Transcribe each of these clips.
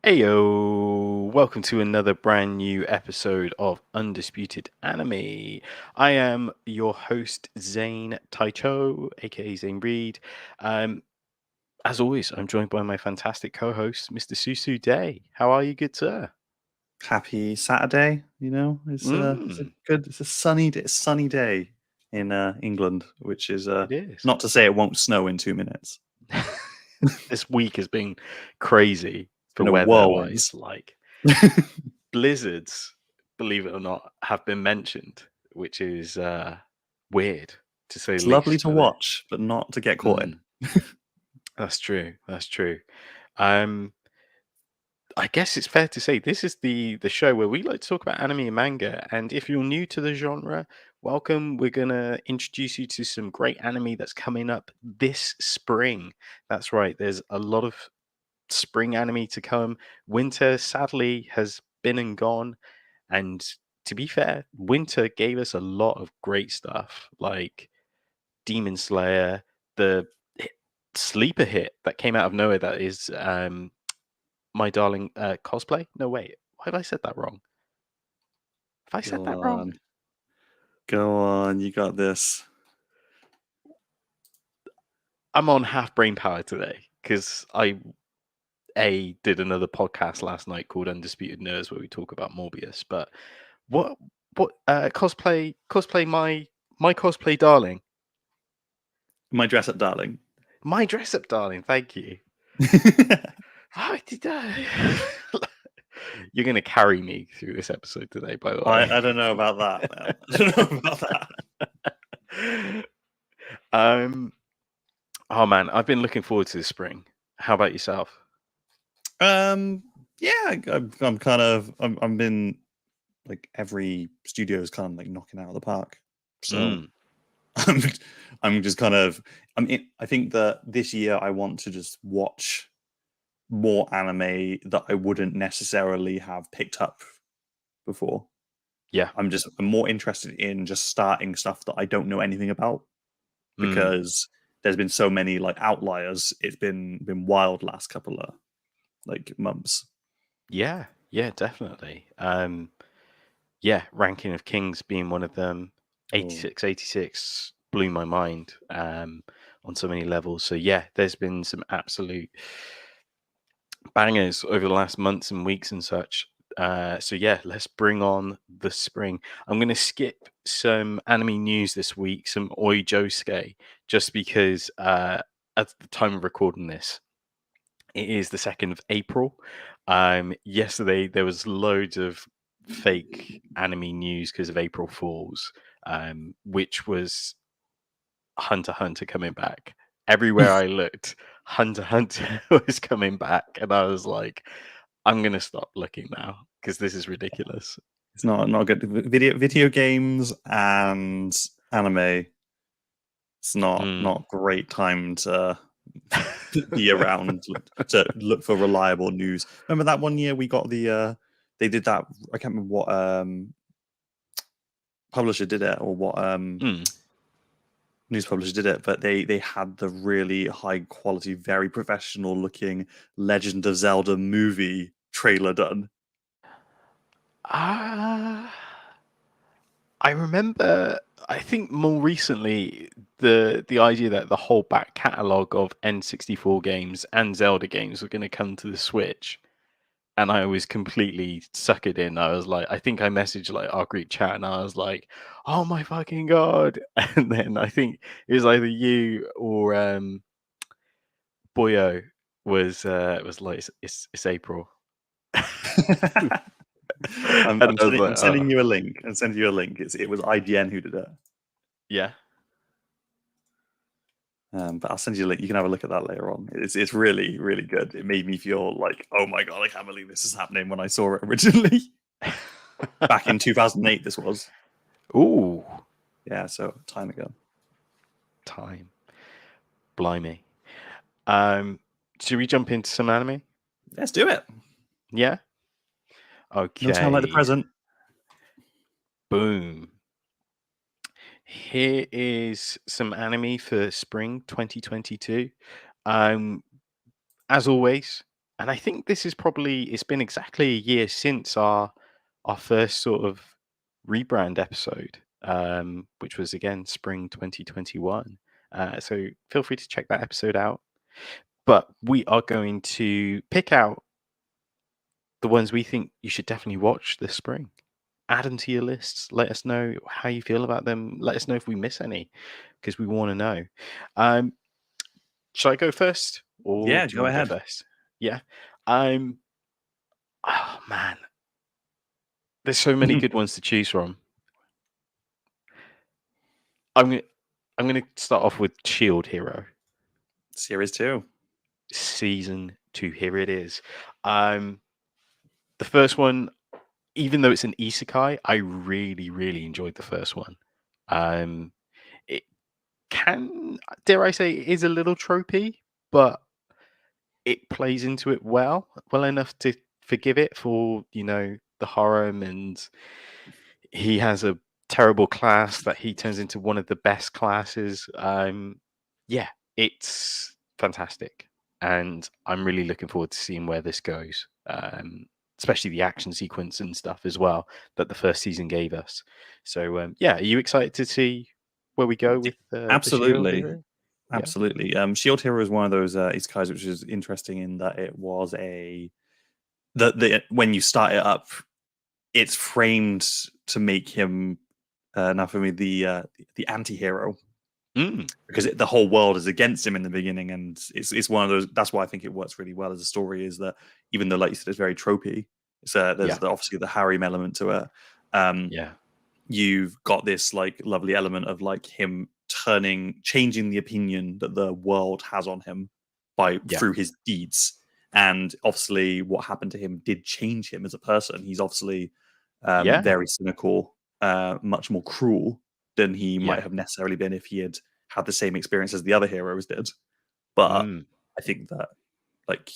Heyo, welcome to another brand new episode of Undisputed Anime. I am your host, Zane Taicho, aka Zane Reed. Um, as always, I'm joined by my fantastic co-host, Mr. Susu Day. How are you, good sir? Happy Saturday, Mm, it's a sunny day in England, which is it is. not to say it won't snow in 2 minutes. This week has been crazy It's for been a whirlwind. weather-wise. Blizzards, believe it or not, have been mentioned, which is weird to say It's the lovely least. to watch, but not to get caught in. That's true. That's true. Um, I guess it's fair to say this is the show where we like to talk about anime and manga. And if you're new to the genre, welcome. We're gonna introduce you to some great anime that's coming up this spring. That's right. There's a lot of spring anime to come. Winter sadly has been and gone. And to be fair, winter gave us a lot of great stuff like Demon Slayer, the sleeper hit that came out of nowhere that is My Darling Cosplay. No, wait. Why have I said that wrong? Have I said that wrong? Go on, you got this. I'm on half brain power today because I did another podcast last night called Undisputed Nerds where we talk about Morbius. But what cosplay my cosplay darling, My dress up darling. my dress up darling. Thank you. How did I? You're going to carry me through this episode today, by the way. I don't know about that, man. I don't know about that. Oh man, I've been looking forward to the spring. How about yourself? Yeah, I'm been like every studio is kind of like knocking out of the park. So I'm, I'm just kind of I think that this year I want to just watch more anime that I wouldn't necessarily have picked up before. Yeah. I'm more interested in just starting stuff that I don't know anything about because there's been so many like outliers. It's been wild last couple of like months. Yeah, definitely. Yeah, Ranking of Kings being one of them. 86 blew my mind on so many levels. So yeah, there's been some absolute bangers over the last months and weeks and such. So yeah, let's bring on the spring. I'm going to skip some anime news this week, some Oi Josuke, just because at the time of recording this, it is the 2nd of April. Yesterday there was loads of fake anime news because of April Fools, which was Hunter x Hunter coming back. Everywhere I looked, Hunter x Hunter was coming back, and I was like, I'm gonna stop looking now because this is ridiculous. It's not good. Video games and anime. It's not great time to be around to look for reliable news. Remember that one year we got the they did that. I can't remember what publisher did it or what news publisher did it, but they had the really high quality, very professional looking Legend of Zelda movie trailer done. I remember. I think more recently the idea that the whole back catalog of N64 games and Zelda games were going to come to the Switch, and I was completely suckered in. I was like, I think I messaged like our group chat, and I was like, "Oh my fucking god!" And then I think it was either you or Boyo was like, "It's April." I'm sending you a link. I'm sending you a link. It was IGN who did it. Yeah. But I'll send you a link. You can have a look at that later on. It's really, really good. It made me feel like, oh my god, I can't believe this is happening when I saw it originally. Back in 2008, this was. Ooh. Yeah, so time ago. Time. Blimey. Should we jump into some anime? Let's do it. Yeah? Okay. No time like the present. Boom. Here is some anime for spring 2022. As always, And I think this is probably it's been exactly a year since our first sort of rebrand episode, which was again spring 2021. So feel free to check that episode out. But we are going to pick out the ones we think you should definitely watch this spring. Add them to your lists. Let us know how you feel about them. Let us know if we miss any, because we want to know. Um, Shall I go first, or Yeah, do you go want to go ahead. first? Yeah. Um. Oh man, there's so many good ones to choose from. I'm gonna I'm gonna start off with Shield Hero Series 2. season 2. Here it is. The first one, even though it's an isekai, I really enjoyed the first one. It can, dare I say, it is a little tropey, but it plays into it well enough to forgive it for the harem, and he has a terrible class that he turns into one of the best classes. Yeah, it's fantastic, and I'm really looking forward to seeing where this goes. Especially the action sequence and stuff as well that the first season gave us. So yeah, are you excited to see where we go with the Shield Absolutely. Hero? Yeah. Absolutely. Shield Hero is one of those isekais which is interesting in that it was the when you start it up, it's framed to make him now for me the anti-hero, because the whole world is against him in the beginning, and it's one of those. That's why I think it works really well as a story. Is that even though, like you said, it's very tropey, there's obviously the harem element to it. Yeah. You've got this like lovely element of like him changing the opinion that the world has on him through his deeds. And obviously what happened to him did change him as a person. He's obviously very cynical, much more cruel than he might have necessarily been if he had had the same experience as the other heroes did. But I think that like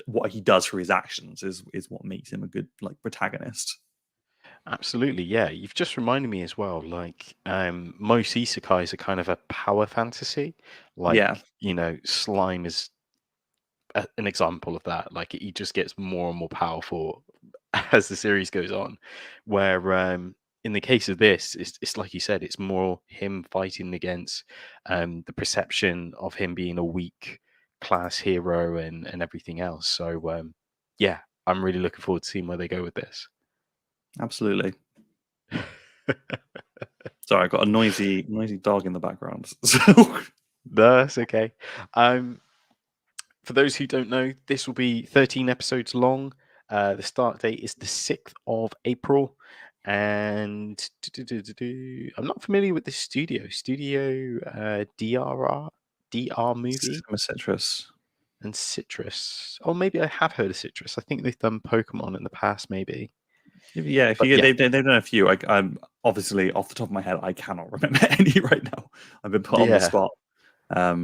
what he does for his actions is what makes him a good like protagonist. Absolutely, yeah. You've just reminded me as well, like, most isekais are kind of a power fantasy. Yeah. Like, Slime is an example of that. Like, he just gets more and more powerful as the series goes on. Where, in the case of this, it's like you said, it's more him fighting against the perception of him being a weak class hero and everything else. So, yeah, I'm really looking forward to seeing where they go with this. Absolutely. Sorry, I got a noisy dog in the background. So That's okay. For those who don't know, this will be 13 episodes long. The start date is the 6th of April. And I'm not familiar with the studio. DR movie Citrus. and Citrus. Oh, maybe I have heard of Citrus. I think they've done Pokemon in the past, maybe. Yeah, if But you yeah. they've done a few. I'm obviously off the top of my head, I cannot remember any right now. I've been put on the Yeah. spot. But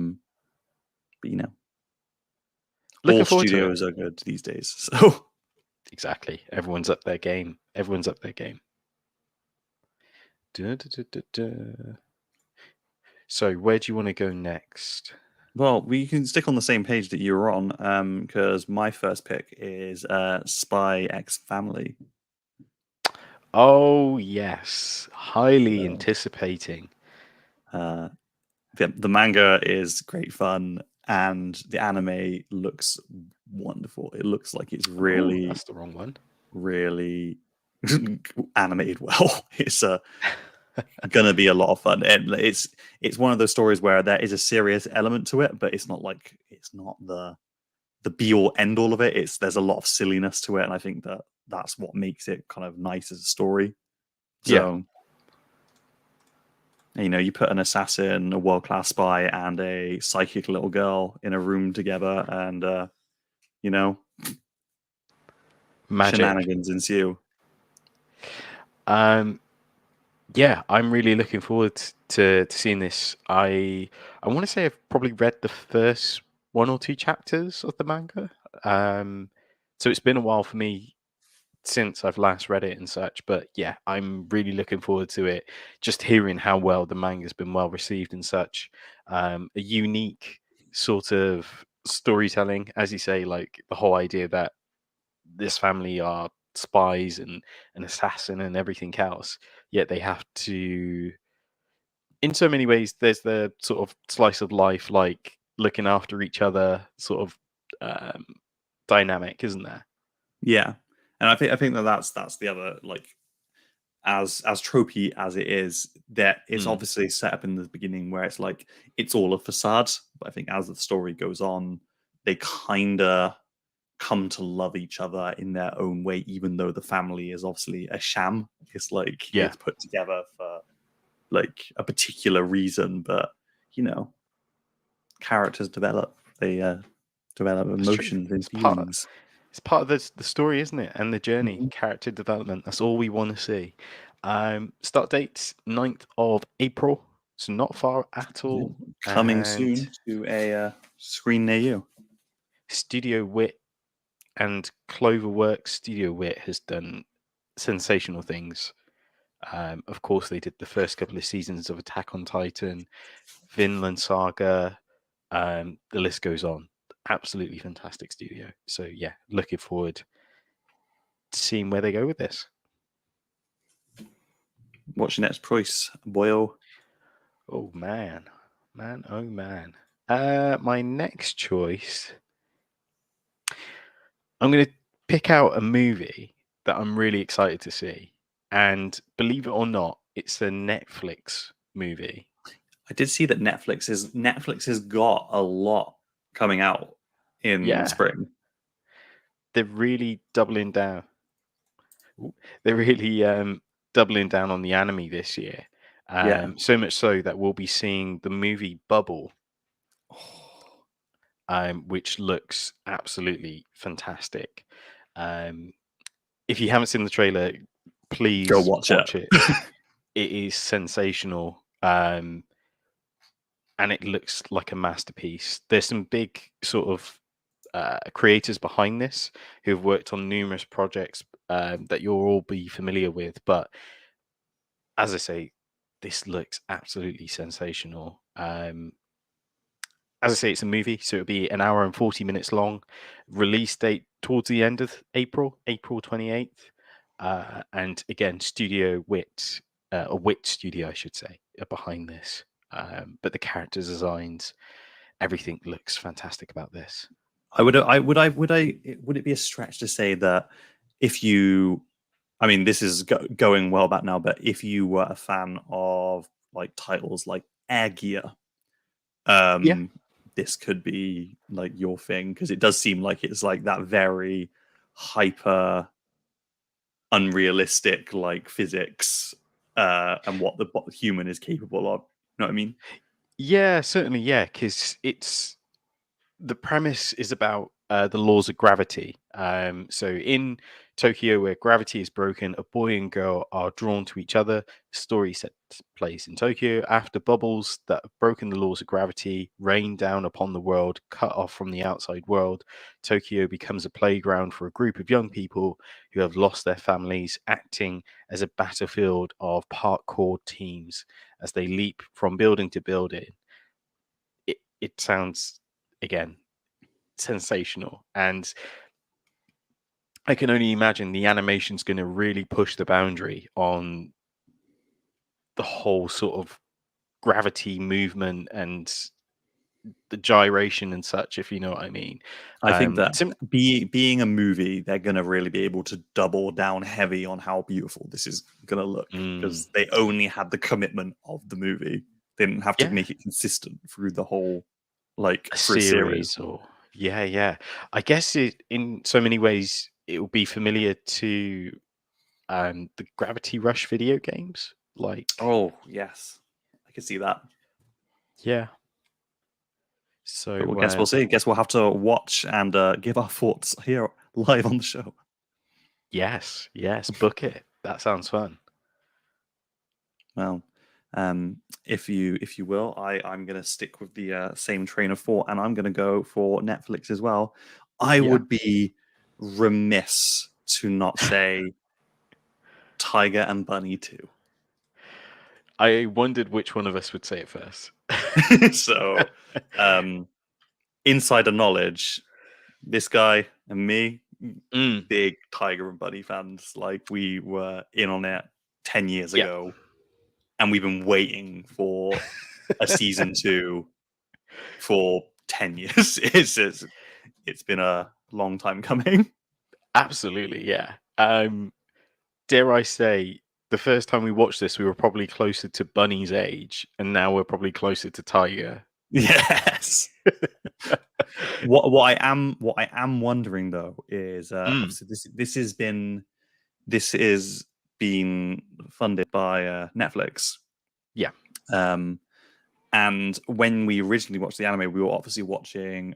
Looking all forward to it. studios are good these days. So Exactly. Everyone's up their game. So where do you want to go next? well, we can stick on the same page that you were on, because my first pick is Spy X Family. Oh yes, highly anticipating. The manga is great fun, and the anime looks wonderful. It looks like it's really that's the wrong one. Really animated well. It's gonna be a lot of fun, and it's one of those stories where there is a serious element to it, but it's not the be all end all of it. There's a lot of silliness to it, and I think that's what makes it kind of nice as a story. So you put an assassin, a world-class spy, and a psychic little girl in a room together, and Magic. Shenanigans ensue. Yeah, I'm really looking forward to seeing this. I want to say I've probably read the first 1 or 2 chapters of the manga. So it's been a while for me since I've last read it and such, but yeah, I'm really looking forward to it. Just hearing how well the manga's been well received and such. A unique sort of storytelling, as you say, like the whole idea that this family are spies and an assassin and everything else, yet they have to, in so many ways, there's the sort of slice of life, like looking after each other, sort of um, dynamic, isn't there? Yeah, and I think that's the other, like, as tropey as it is, that it's Mm. obviously set up in the beginning where it's like it's all a facade. But I think as the story goes on, they kinda come to love each other in their own way, even though the family is obviously a sham. It's like Yeah, it's put together for like a particular reason, but you know, characters develop. They develop that's true. emotions and It's part. feelings. It's part of the story, isn't it? And the journey, Mhm. character development. That's all we want to see. Start dates 9th of April, so not far at Yeah. all. Coming And soon to a screen near you. Studio Wit and Cloverworks. Studio Wit has done sensational things. Of course, they did the first couple of seasons of Attack on Titan, Vinland Saga. The list goes on. Absolutely fantastic studio. So yeah, looking forward to seeing where they go with this. What's your next choice, boyo? Oh man, oh man. My next choice, I'm going to pick out a movie that I'm really excited to see, and believe it or not, it's a Netflix movie. I did see that Netflix has got a lot coming out in Yeah, spring. they're really doubling down. They're really doubling down on the anime this year. Yeah. So much so that we'll be seeing the movie Bubble, which looks absolutely fantastic. Um, if you haven't seen the trailer, Go please watch it. watch it. It is sensational, and it looks like a masterpiece. There's some big sort of creators behind this who have worked on numerous projects that you'll all be familiar with. But as I say, this looks absolutely sensational. As I say, it's a movie, so it'll be an hour and 40 minutes long. Release date towards the end of April, April 28th. And again, Studio Wit, a Wit studio, I should say, are behind this. But the character designs, everything looks fantastic about this. Would it be a stretch to say that if you, I mean, this is going well back now, but if you were a fan of like titles like Air Gear, Yeah. this could be like your thing, because it does seem like it's like that very hyper unrealistic like physics and what the human is capable of. You know what I mean? Yeah, certainly. Yeah, because the premise is about the laws of gravity. So in Tokyo, where gravity is broken, a boy and girl are drawn to each other. Story set place in Tokyo after bubbles that have broken the laws of gravity rain down upon the world, cut off from the outside world. Tokyo becomes a playground for a group of young people who have lost their families, acting as a battlefield of parkour teams as they leap from building to building. It sounds, again, sensational, and I can only imagine the animation's going to really push the boundary on the whole sort of gravity movement and the gyration and such, if you know what I mean. I think that Sim- being a movie, they're going to really be able to double down heavy on how beautiful this is going to look, mm, because they only had the commitment of the movie. They didn't have to yeah, make it consistent through the whole, like, a for a series. series, or yeah. I guess it, in so many ways, it will be familiar to the Gravity Rush video games. Like, Oh, yes. I can see that. yeah. But So we'll guess we'll see. Guess we'll have to watch and give our thoughts here live on the show. yes, book it. That sounds fun. Well, if you will, I'm going to stick with the same train of thought, and I'm going to go for Netflix as well. I Yeah. would be remiss to not say Tiger and Bunny too. I wondered which one of us would say it first. So, um, insider knowledge, this guy and me, Mm, big Tiger and Bunny fans. Like, we were in on it 10 years yeah. ago, and we've been waiting for a season 2 for 10 years. It's been a long time coming. Absolutely, yeah. Dare I say, the first time we watched this, we were probably closer to Bunny's age, and now we're probably closer to Tiger. Yes. What I am wondering though is obviously this is being funded by Netflix. Yeah. And when we originally watched the anime, we were obviously watching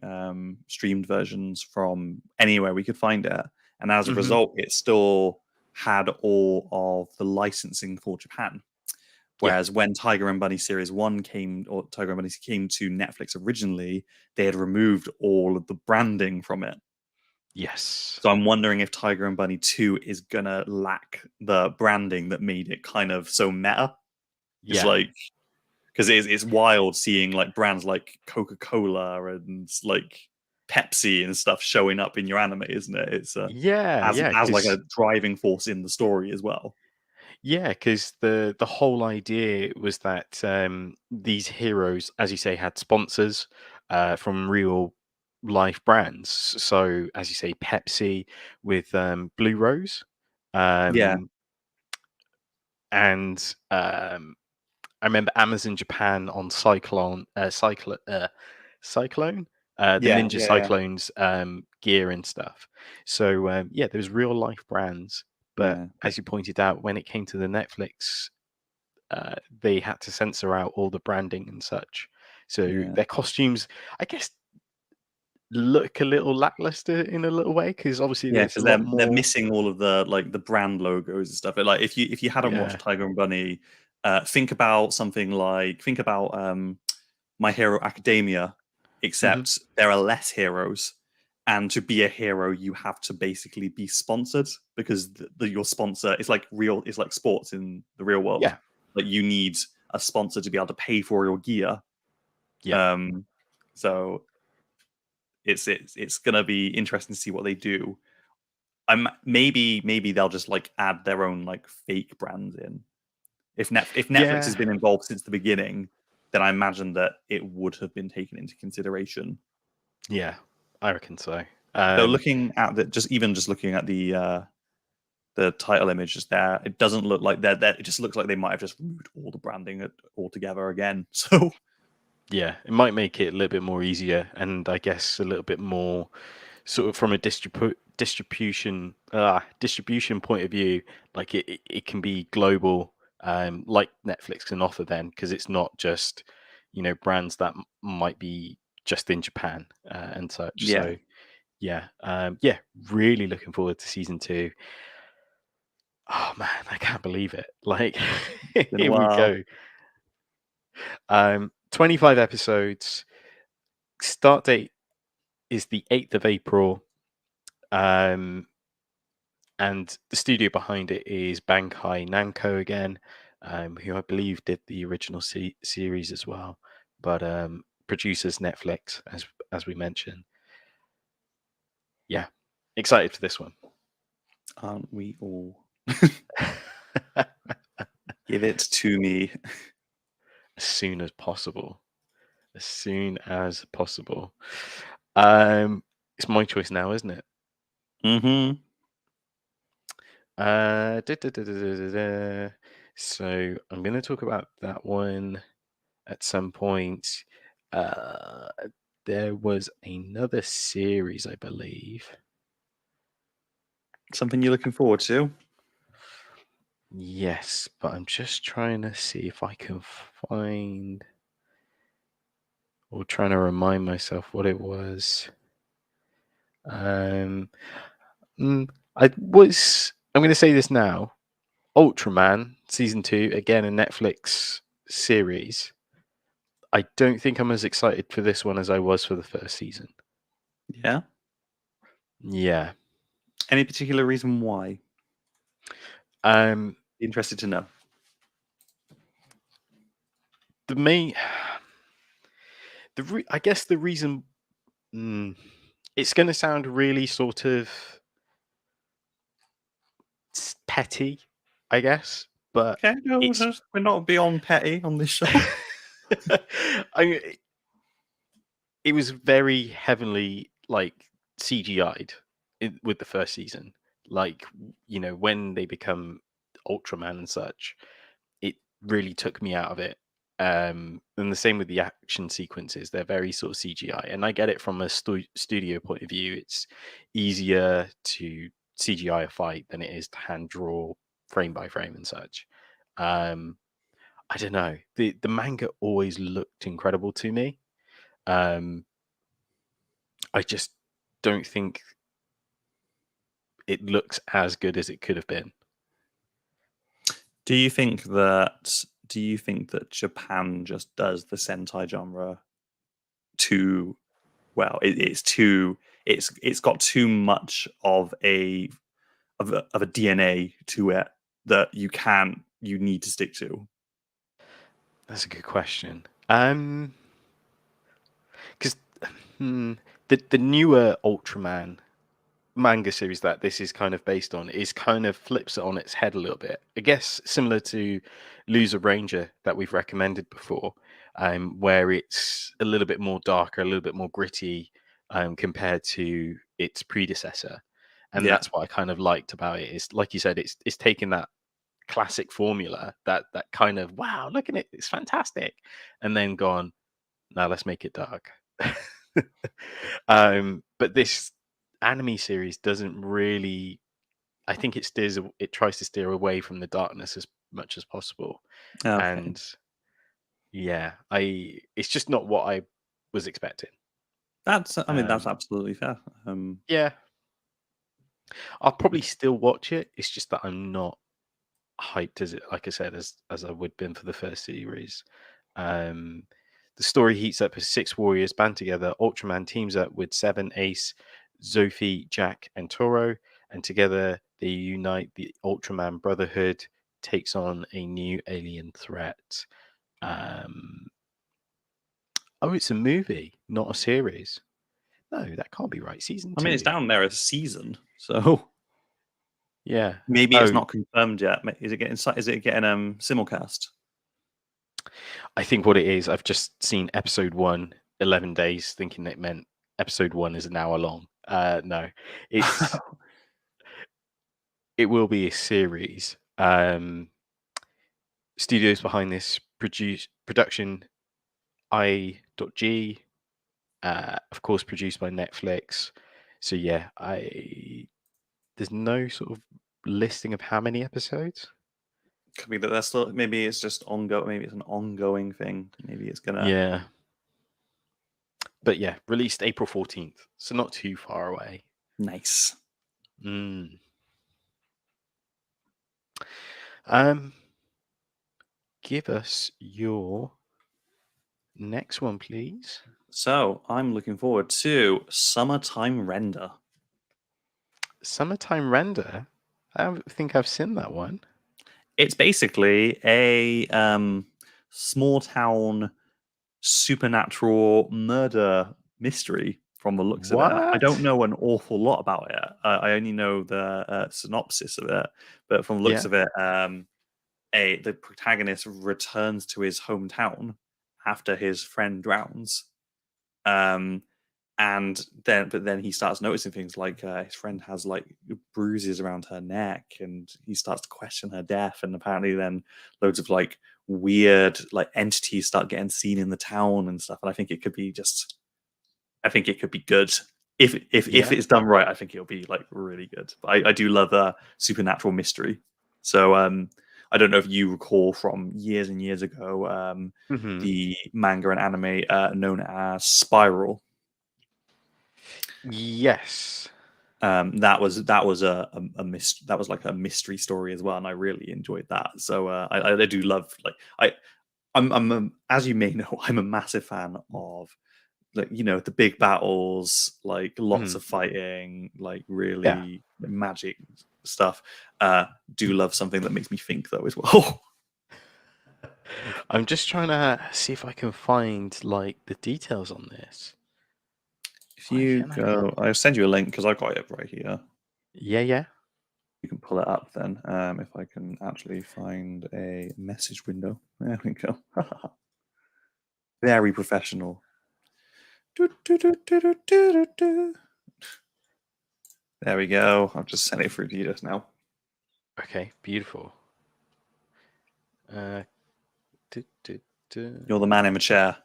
streamed versions from anywhere we could find it, and as a result, it still had all of the licensing for Japan. Yeah. Whereas when Tiger and Bunny Series 1 came, or Tiger and Bunny came to Netflix originally, they had removed all of the branding from it. Yes. So I'm wondering if Tiger and Bunny 2 is going to lack the branding that made it kind of so meta. It's Yeah. like, because it's wild seeing like brands like Coca-Cola and like Pepsi and stuff showing up in your anime, isn't it? It's as like a driving force in the story as well. Yeah, because the whole idea was that these heroes, as you say, had sponsors from real life brands. So, as you say, Pepsi with Blue Rose, Yeah. and I remember Amazon Japan on Cyclone, the Ninja Cyclones gear and stuff. So yeah, there's real life brands, but Yeah. as you pointed out, when it came to the Netflix, they had to censor out all the branding and such. So their costumes, I guess, look a little lackluster in a little way because obviously there's a because lot they're more. missing all of the like the brand logos and stuff. But like if you hadn't watched Tiger and Bunny, think about My Hero Academia, except there are less heroes, and to be a hero you have to basically be sponsored because your sponsor is like real. It's like sports in the real world. Yeah. Like you need a sponsor to be able to pay for your gear. Yeah. So it's gonna be interesting to see what they do. Maybe they'll just like add their own like fake brands in. If Netflix has been involved since the beginning, then I imagine that it would have been taken into consideration. Yeah, I reckon so. Though looking at looking at the title image just there, it doesn't look like that. It just looks like they might have just removed all the branding altogether again. So yeah, it might make it a little bit more easier, and I guess a little bit more sort of from a distribution point of view. Like it can be global, like Netflix can offer then, because it's not just brands that might be just in Japan and such. yeah. So yeah, really looking forward to season 2. Oh man, I can't believe it! Like here we go. 25 episodes. Start date is the 8th of April. And the studio behind it is Bankai Namco again, who I believe did the original series as well, but producers Netflix, as we mentioned. Yeah, excited for this one. Aren't we all? Give it to me. As soon as possible. As soon as possible. It's my choice now, isn't it? Mm-hmm. So I'm going to talk about that one at some point. There was another series, I believe. Something you're looking forward to? Yes, but I'm just trying to see if I can find, or trying to remind myself what it was. I'm going to say this now. Ultraman season 2, again a Netflix series. I don't think I'm as excited for this one as I was for the first season. Yeah. Yeah. Any particular reason why? Interested to know. I guess the reason It's going to sound really sort of petty, I guess, but Okay, no, it's. we're not beyond petty on this show. I it was very heavily like CGI'd with the first season. Like, when they become Ultraman and such, it really took me out of it. And the same with the action sequences; they're very sort of CGI. And I get it from a studio point of view; it's easier to CGI a fight than it is to hand draw frame by frame and such. Um, I don't know. The manga always looked incredible to me. Um, I just don't think it looks as good as it could have been. Do you think that Japan just does the Sentai genre too well? It's got too much of a DNA to it that you need to stick to. That's a good question. Because the newer Ultraman manga series that this is kind of based on is kind of flips it on its head a little bit. I guess similar to Loser Ranger that we've recommended before, where it's a little bit more darker, a little bit more gritty, compared to its predecessor. And Yeah. that's what I kind of liked about it. Is like you said, it's taking that classic formula, that kind of wow, look at it, it's fantastic, and then gone, now let's make it dark. But this anime series doesn't really. I think it tries to steer away from the darkness as much as possible, Okay. and yeah, it's just not what I was expecting. That's absolutely fair. Yeah, I'll probably still watch it. It's just that I'm not hyped as it, like I said, as I would been for the first series. Um, the story heats up as 6 warriors band together. Ultraman teams up with 7 Ace, Zophie, Jack, and Toro, and together they unite. The Ultraman Brotherhood takes on a new alien threat. Um, oh, it's a movie, not a series. No, that can't be right. Season 2. It's down there as season, so Yeah. maybe it's Oh, not confirmed yet. Is it getting simulcast? I think what it is, I've just seen episode 1, 11 days, thinking it meant episode 1 is an hour long. No, it's it will be a series. Studios behind this production I.G, of course, produced by Netflix. So yeah, there's no sort of listing of how many episodes. Could be that they're still. Maybe it's just ongoing. Maybe it's an ongoing thing. Maybe it's gonna. Yeah. But yeah, released April 14th, so not too far away. Nice. Give us your next one, please. So I'm looking forward to Summertime Render. Summertime Render? I don't think I've seen that one. It's basically a small town supernatural murder mystery from the looks of it. I don't What? know an awful lot about it. I only know the synopsis of it, but from the looks Yeah. of it, the protagonist returns to his hometown after his friend drowns. But then he starts noticing things like his friend has like bruises around her neck, and he starts to question her death. And apparently, then loads of like weird like entities start getting seen in the town and stuff. And I think it could be good if Yeah. it's done right. I think it'll be like really good. But I do love a supernatural mystery. So I don't know if you recall from years and years ago the manga and anime known as Spiral. Yes. That was like a mystery story as well, and I really enjoyed that. So I do love I'm as you may know, I'm a massive fan of the big battles, like lots of fighting, like really magic stuff. Do love something that makes me think though as well. I'm just trying to see if I can find like the details on this. If Why you can't I go, find? I'll send you a link because I've got it right here. Yeah. You can pull it up then. If I can actually find a message window. There we go. Very professional. There we go. I've just sent it through to you just now. Okay, beautiful. You're the man in the chair.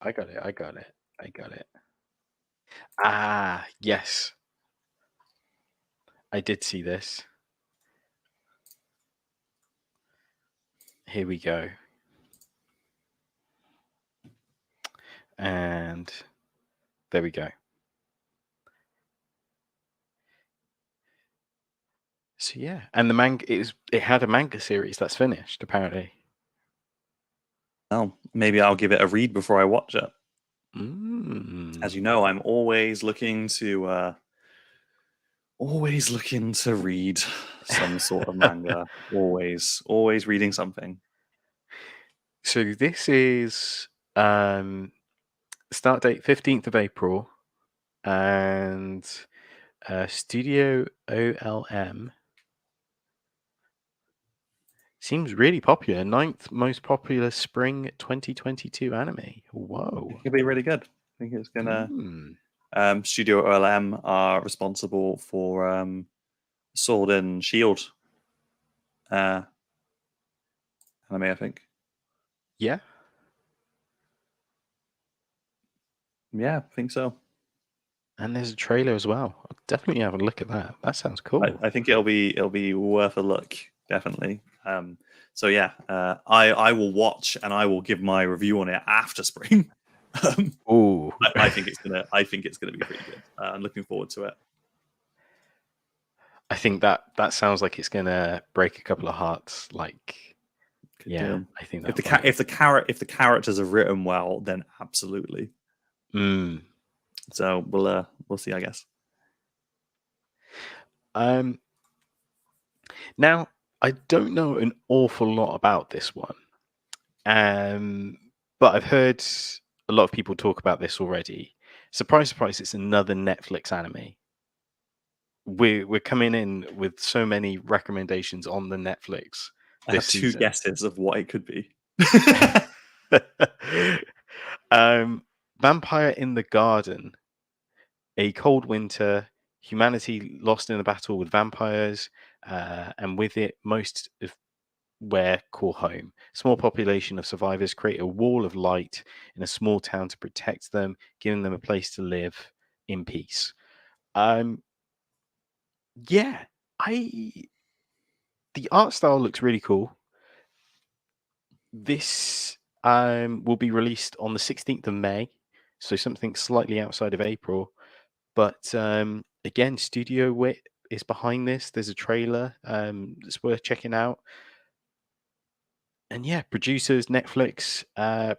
I got it. Ah, yes. I did see this. Here we go. And there we go. So yeah, and the manga it had a manga series that's finished apparently. Oh, maybe I'll give it a read before I watch it. Mm. As you know, I'm always looking to read some sort of manga. always reading something. So this is start date 15th of April, and Studio OLM seems really popular. 9th most popular spring 2022 anime. Whoa. It could be really good. I think it's gonna. Mm. Studio OLM are responsible for Sword and Shield anime, I think. Yeah. Yeah, I think so. And there's a trailer as well. I'll definitely have a look at that. That sounds cool. I think it'll be worth a look, definitely. So yeah, I will watch and I will give my review on it after spring. Ooh. I think it's gonna be pretty good. I'm looking forward to it. I think that sounds like it's gonna break a couple of hearts. Like, Could yeah, do. I think If that the characters are written well, then absolutely. So we'll see, I guess. Now I don't know an awful lot about this one, but I've heard a lot of people talk about this already. Surprise, surprise! It's another Netflix anime. We're coming in with so many recommendations on the Netflix. I have two guesses of what it could be. Vampire in the Garden. A cold winter, humanity lost in a battle with vampires, and with it, most of where call home. Small population of survivors create a wall of light in a small town to protect them, giving them a place to live in peace. Yeah, the art style looks really cool. This will be released on the 16th of May, so something slightly outside of April. But again, Studio Wit is behind this. There's a trailer that's worth checking out. And yeah, producers, Netflix,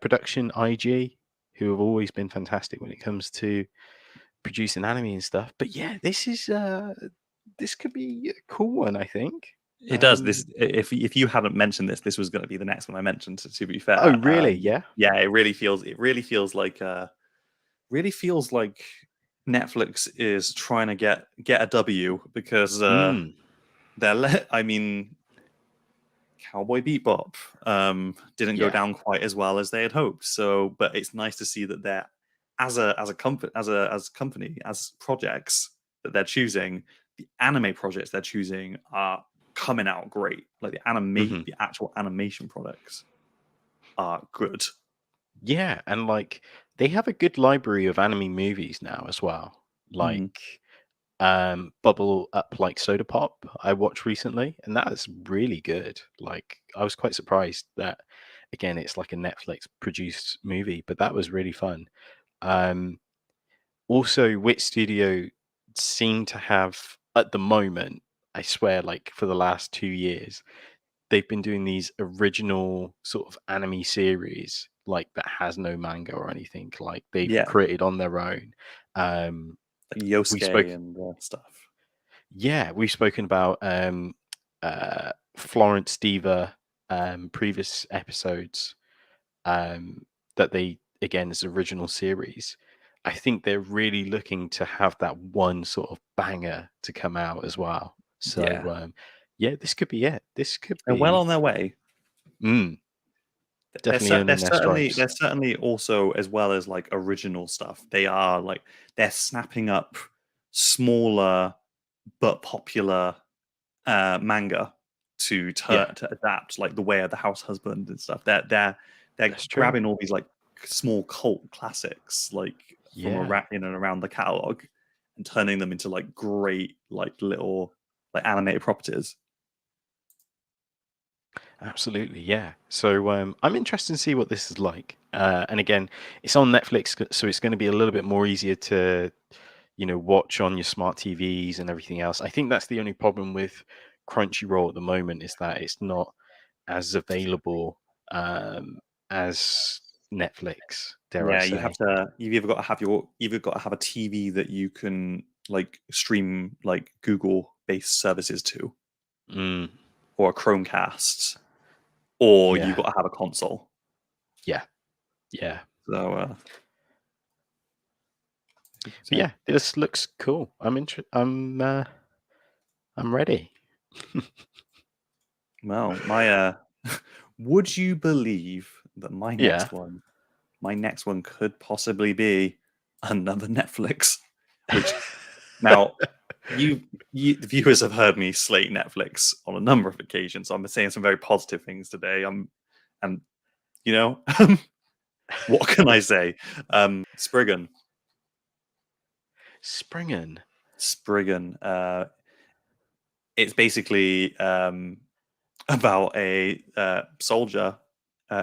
production, IG, who have always been fantastic when it comes to producing anime and stuff. But yeah, this could be a cool one, I think. It does. This, if you hadn't mentioned this, this was going to be the next one I mentioned. To be fair. Oh, really? Yeah. Yeah, it really feels like Netflix is trying to get a W because I mean, Cowboy Bebop didn't go down quite as well as they had hoped. So, but it's nice to see that they're as projects that they're choosing, the anime projects they're choosing are coming out great. Like the actual animation products are good. Yeah, and like they have a good library of anime movies now as well. Like Bubble Up Like Soda Pop I watched recently, and that is really good. Like I was quite surprised that again it's like a Netflix produced movie, but that was really fun. Also Wit Studio seem to have at the moment, I swear, like for the last 2 years, they've been doing these original sort of anime series like that has no manga or anything, like they've created on their own. Like Yosuke and stuff. Yeah, we've spoken about Florence Diva previous episodes that they again is original series. I think they're really looking to have that one sort of banger to come out as well. So yeah, this could be it. This could They're well be on their way. definitely earning their stripes. They're certainly also, as well as like original stuff, they're snapping up smaller but popular manga to adapt, like The Way of the House Husband and stuff. They're That's true. grabbing all these like small cult classics like from in and around the catalog and turning them into like great like little like animated properties. Absolutely, yeah. So I'm interested to see what this is like. And again, it's on Netflix, so it's going to be a little bit more easier to, watch on your smart TVs and everything else. I think that's the only problem with Crunchyroll at the moment, is that it's not as available as Netflix, dare I Yeah, say. you've either got to have a TV that you can like stream like Google based services to, or a Chromecast, or Yeah. you've got to have a console. Yeah. So yeah, this looks cool. I'm ready. Well, would you believe that my next one could possibly be another Netflix? Which now the viewers have heard me slate Netflix on a number of occasions. So I'm saying some very positive things today. And what can I say? Spriggan. It's basically about a soldier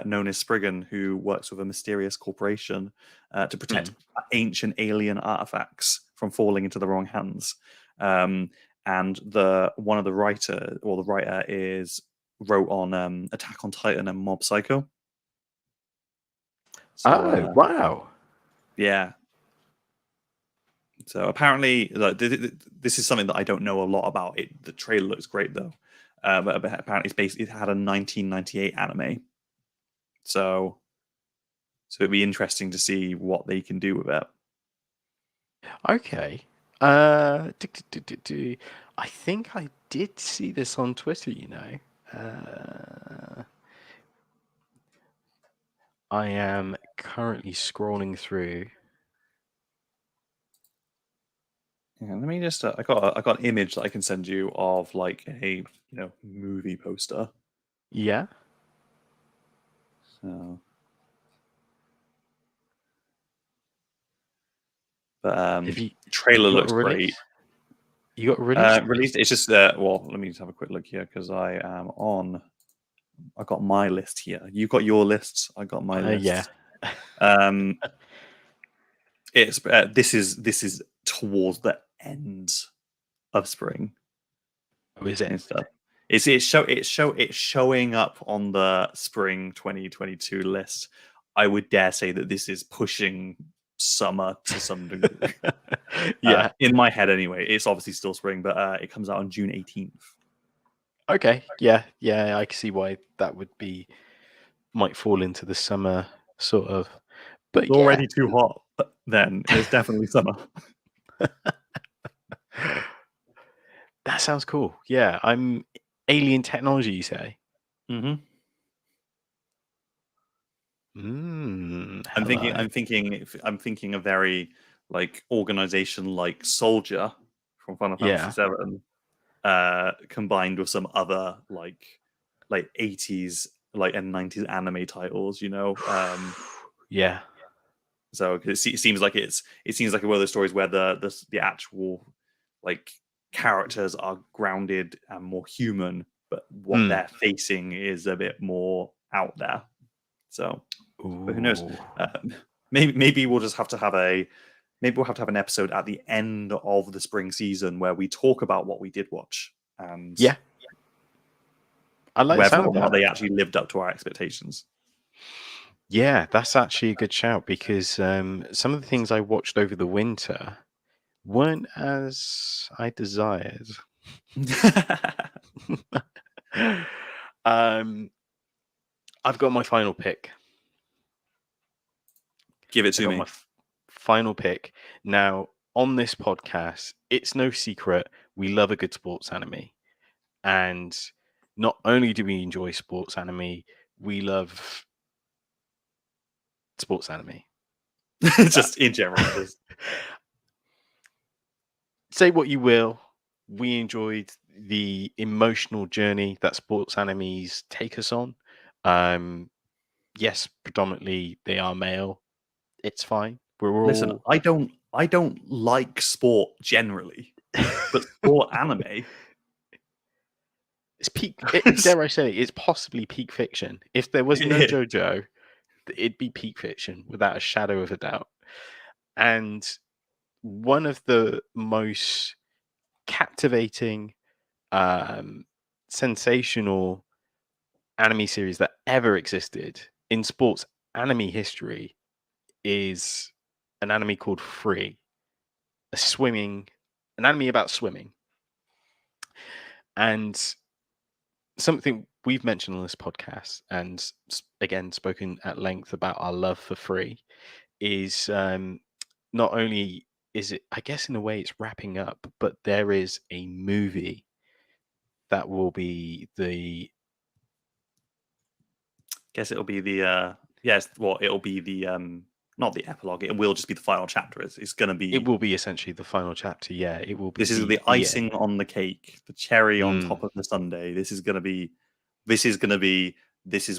known as Spriggan who works with a mysterious corporation to protect ancient alien artifacts from falling into the wrong hands. And the writer wrote on Attack on Titan and Mob Psycho. So, wow. Yeah. So apparently, this is something that I don't know a lot about. The trailer looks great though, but apparently it had a 1998 anime. So it'd be interesting to see what they can do with it. Okay. I think I did see this on Twitter, I am currently scrolling through. Yeah, let me just. I got an image that I can send you of like a movie poster. Yeah. So, but trailer looks great. You got released? Released. It's just well, let me just have a quick look here because I am on. I got my list here. You got your lists. I got my list. Yeah. It's this is towards the end of spring. Oh, is it? And stuff. It's showing up on the spring 2022 list. I would dare say that this is pushing summer to some degree. Yeah. In my head anyway. It's obviously still spring, but it comes out on June 18th. Okay. Yeah. I can see why that might fall into the summer sort of. But it's already too hot. Then it's definitely summer. That sounds cool. Yeah, I'm alien technology. You say? Mm-hmm. I'm thinking a very like organization like Soldier from Final Fantasy VII, combined with some other like 80s and 90s anime titles. Yeah. So it seems like one of those stories where the actual like characters are grounded and more human, but what they're facing is a bit more out there. So, but who knows? Maybe we'll just have to have an episode at the end of the spring season where we talk about what we did watch and I like whether or not they actually lived up to our expectations. Yeah, that's actually a good shout because some of the things I watched over the winter weren't as I desired. I've got my final pick. Give it to me. My final pick. Now, on this podcast, it's no secret we love a good sports anime. And not only do we enjoy sports anime, we love sports anime. Just in general. Say what you will, we enjoyed the emotional journey that sports animes take us on. Yes, predominantly they are male. It's fine. Listen, I don't like sport generally, but sport anime. It's peak. Dare I say, it's possibly peak fiction. If there was no JoJo, it'd be peak fiction without a shadow of a doubt. And one of the most captivating, sensational anime series that ever existed in sports anime history is an anime called Free, an anime about swimming. And something we've mentioned on this podcast, and again spoken at length about our love for Free, is not only is it, I guess in a way it's wrapping up, but there is a movie that will be the Guess it'll be the it'll be the not the epilogue, it will just be the final chapter. It's gonna be, it will be essentially the final chapter. Yeah, it will be. This is the icing on the cake, the cherry on top of the sundae. This is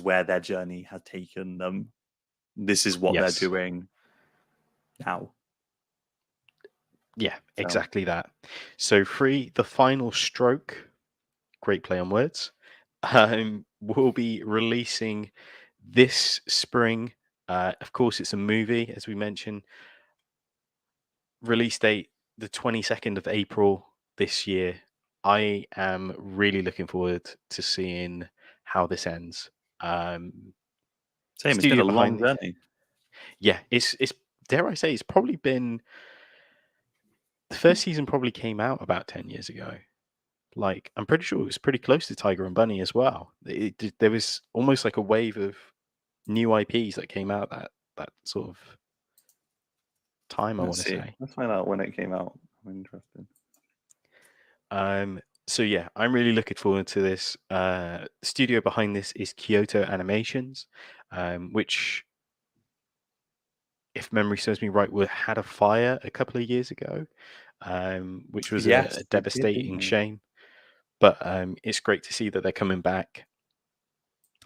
where their journey has taken them. This is what they're doing now. Yeah, exactly that. So Free, the final stroke, great play on words, will be releasing this spring. Of course, it's a movie, as we mentioned. Release date, the 22nd of April this year. I am really looking forward to seeing how this ends. Same, it's been a long journey. Yeah, it's dare I say, it's probably been, the first season probably came out about 10 years ago. Like, I'm pretty sure it was pretty close to Tiger and Bunny as well. There was almost like a wave of new IPs that came out that sort of time, I want to say. Let's find out when it came out. I'm interested. So yeah, I'm really looking forward to this. The studio behind this is Kyoto Animations, which, if memory serves me right, had a fire a couple of years ago, which was a devastating shame. But it's great to see that they're coming back.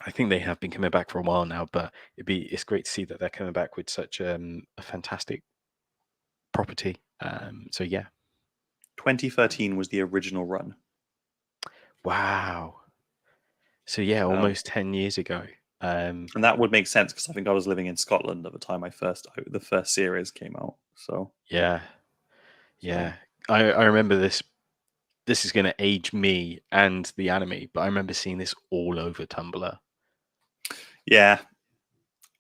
I think they have been coming back for a while now, but it's great to see that they're coming back with such a fantastic property. So yeah, 2013 was the original run. Wow. So yeah, almost 10 years ago. And that would make sense because I think I was living in Scotland at the time the first series came out. So yeah. I remember this. This is going to age me and the anime, but I remember seeing this all over Tumblr. Yeah,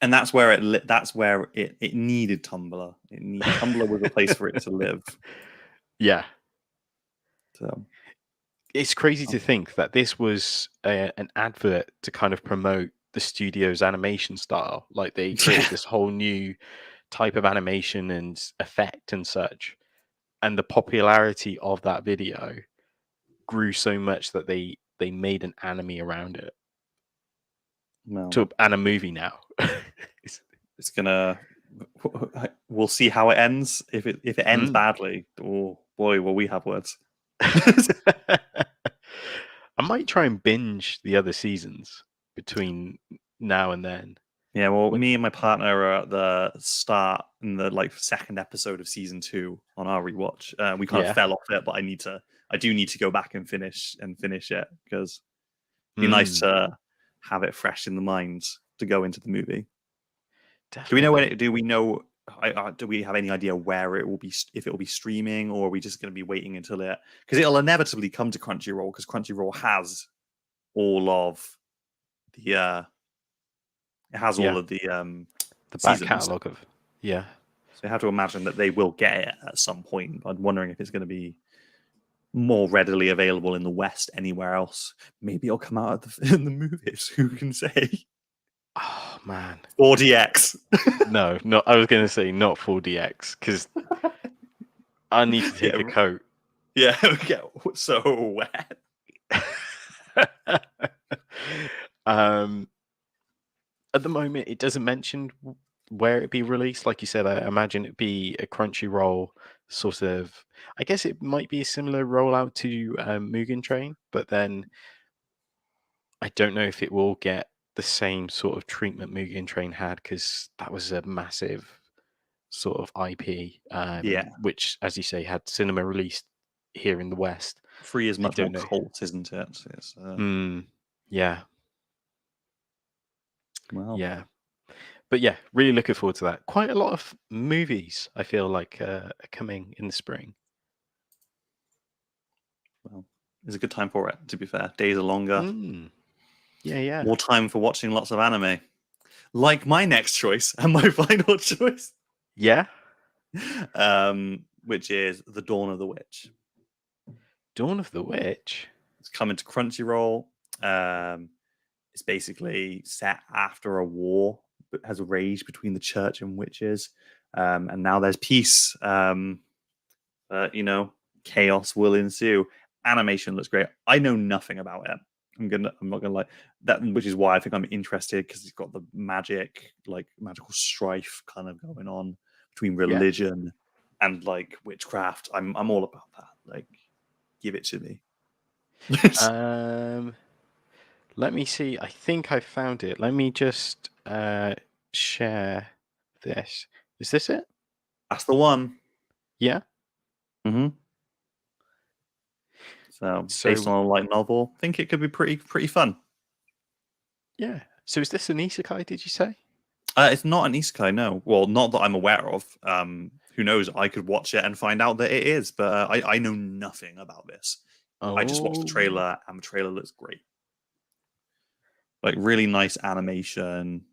and that's where it needed Tumblr. Tumblr was a place for it to live. Yeah. So it's crazy to think that this was an advert to kind of promote the studio's animation style. Like, they created this whole new type of animation and effect and such. And the popularity of that video grew so much that they made an anime around it. And a movie now. It's gonna. We'll see how it ends. If it ends badly, oh boy, will we have words. I might try and binge the other seasons between now and then. Yeah, well, me and my partner are at the start in the second episode of season 2 on our rewatch. We kind of fell off it, but I do need to go back and finish it because it'd be nice to have it fresh in the mind to go into the movie. Definitely. Do we have any idea where it will be, if it will be streaming, or are we just going to be waiting until because it'll inevitably come to Crunchyroll, because Crunchyroll has all of the all of the back catalog of So you have to imagine that they will get it at some point. I'm wondering if it's going to be more readily available in the West anywhere else. Maybe it'll come out in the movies. Who can say? Oh man. 4DX. No, not. I was going to say not 4DX because I need to take a coat. Yeah, we get so wet. At the moment, it doesn't mention where it'd be released. Like you said, I imagine it'd be a Crunchyroll sort of. I guess it might be a similar rollout to Mugen Train, but then I don't know if it will get the same sort of treatment Mugen Train had because that was a massive sort of IP, which, as you say, had cinema released here in the West. 3 is much more cult, isn't it? It's, yeah. Well, yeah. But yeah, really looking forward to that. Quite a lot of movies, I feel like, are coming in the spring. Well, it's a good time for it, to be fair. Days are longer. Yeah. More time for watching lots of anime. Like my next choice and my final choice. Yeah. Which is The Dawn of the Witch. Dawn of the Witch? It's coming to Crunchyroll. It's basically set after a war that has raged between the church and witches. And now there's peace. Chaos will ensue. Animation looks great. I know nothing about it. I'm not gonna lie. That, which is why I think I'm interested, because it's got the magic, like magical strife kind of going on between religion and like witchcraft. I'm all about that. Like, give it to me. Let me see. I think I found it. Let me just share this. Is this it? That's the one. Yeah. Mm-hmm. So based on a light novel, I think it could be pretty fun. Yeah. So is this an isekai, did you say? It's not an isekai, no. Well, not that I'm aware of. Who knows? I could watch it and find out that it is, but I know nothing about this. I just watched the trailer, and the trailer looks great. Like, really nice animation.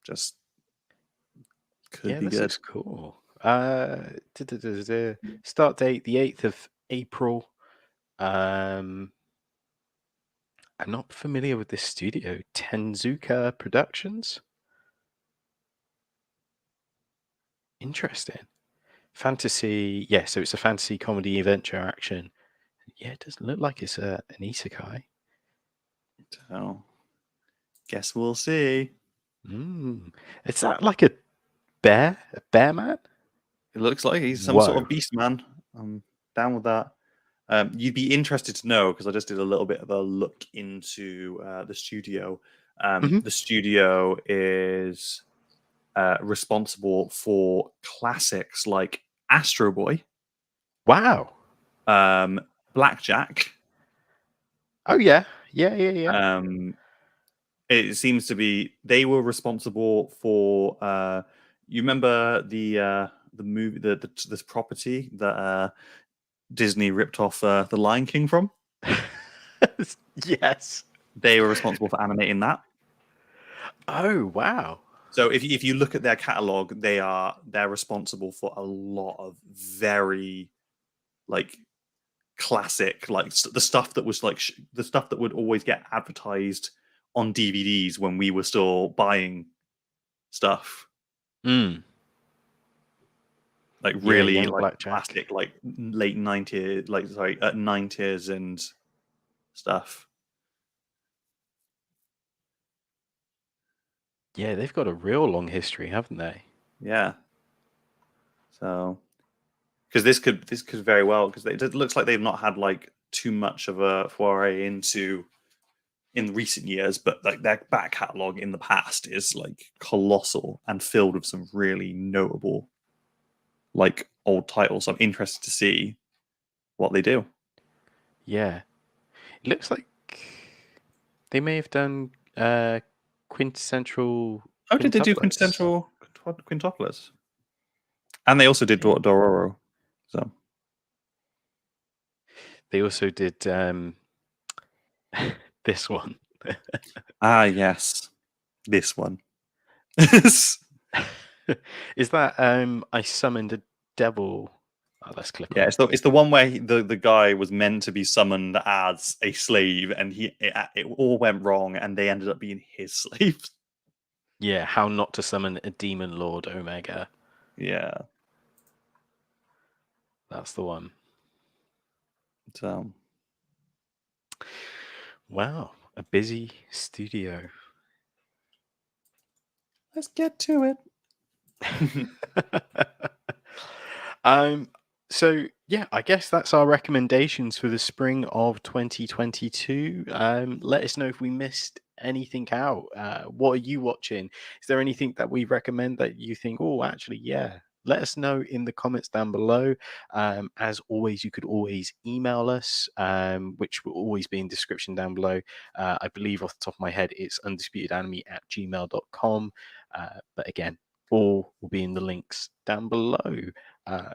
Just could be good. Looks cool. Start date the 8th of April. I'm not familiar with this studio. Tenzuka Productions. Interesting. Fantasy. Yeah, so it's a fantasy comedy adventure action. Yeah, it doesn't look like it's an isekai. So, guess we'll see. Is that like a bear? A bear man? It looks like he's some sort of beast man. I'm down with that. You'd be interested to know, because I just did a little bit of a look into the studio. The studio is responsible for classics like Astro Boy. Wow. Blackjack. Oh, yeah. It seems to be they were responsible for. You remember the movie, this property that Disney ripped off The Lion King from? Yes. They were responsible for animating that. Oh, wow. So if you look at their catalog, they're responsible for a lot of very like classic, like the stuff that was like the stuff that would always get advertised on DVDs when we were still buying stuff. Like really like classic, like late 90s, like 90s and stuff. Yeah, they've got a real long history, haven't they? Yeah. So, because this could very well, because it looks like they've not had like too much of a foray into in recent years, but like their back catalog in the past is like colossal and filled with some really notable like old titles. So I'm interested to see what they do. Yeah. It looks like they may have done Quintessential. Oh, did they do Quintessential Quintuplets? And they also did Dororo. So they also did this one. Yes. This one. Is that I Summoned a Devil? Oh, let's click on. It's the one where the guy was meant to be summoned as a slave, and it all went wrong, and they ended up being his slaves. Yeah, how not to summon a demon lord Omega. Yeah. That's the one. So Wow, a busy studio. let's get to it. um so yeah, I guess that's our recommendations for the spring of 2022. Let us know if we missed anything out. What are you watching? Is there anything that we recommend that you think, oh, actually, yeah, let us know in the comments down below. As always, you could always email us, which will always be in description down below. I believe off the top of my head it's undisputedanime@gmail.com. But again, all will be in the links down below.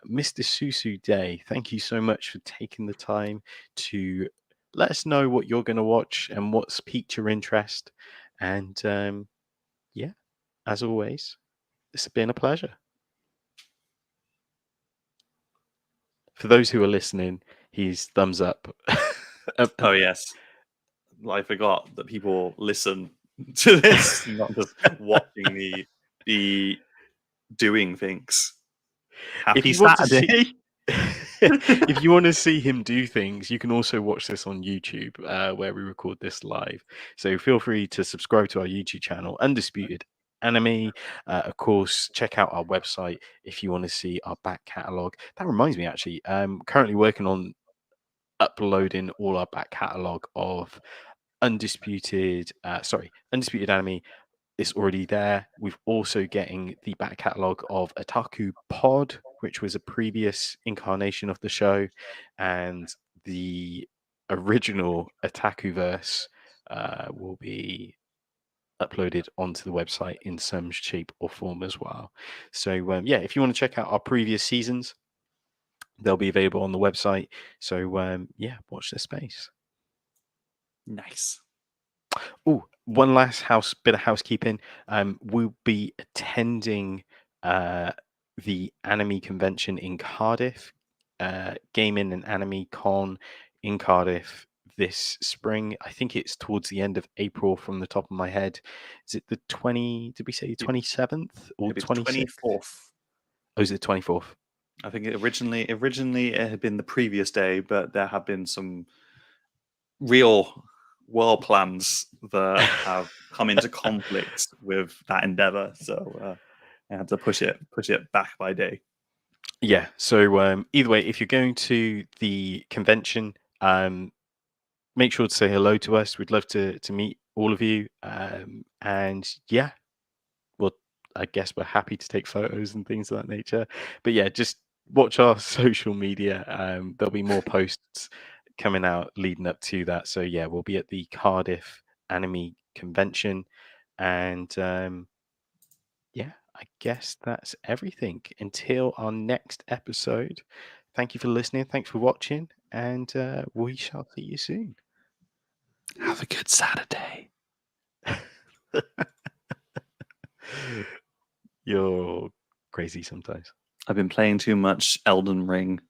Mr. Susu Day, thank you so much for taking the time to let us know what you're going to watch and what's piqued your interest. And yeah, as always, it's been a pleasure. For those who are listening, he's thumbs up. Oh yes, I forgot that people listen to this, not just watching me be doing things. If Happy you want to see, Saturday. if you want to see him do things, you can also watch this on YouTube, where we record this live. So feel free to subscribe to our YouTube channel, Undisputed Anime. Of course, check out our website if you want to see our back catalogue. That reminds me, actually, currently working on uploading all our back catalogue of Undisputed Anime. Is already there. We've also getting the back catalogue of Otaku Pod, which was a previous incarnation of the show, and the original Otakuverse will be uploaded onto the website in some shape or form as well. So yeah, if you want to check out our previous seasons, they'll be available on the website. So yeah, watch this space. Nice. Oh, one last bit of housekeeping. We'll be attending the anime convention in Cardiff, Gaming and Anime Con in Cardiff this spring. I think it's towards the end of April from the top of my head. Is it the 20, did we say 27th or Maybe 26th? 24th. Oh, is it 24th? I think originally it had been the previous day, but there have been some real world plans that have come into conflict with that endeavor. So I had to push it back by day. Yeah. So either way, if you're going to the convention, make sure to say hello to us. We'd love to meet all of you. And yeah, well, I guess we're happy to take photos and things of that nature. But yeah, just watch our social media. There'll be more posts coming out leading up to that. So yeah, we'll be at the Cardiff Anime Convention. And yeah, I guess that's everything until our next episode. Thank you for listening. Thanks for watching. And we shall see you soon. Have a good Saturday. You're crazy sometimes. I've been playing too much Elden Ring.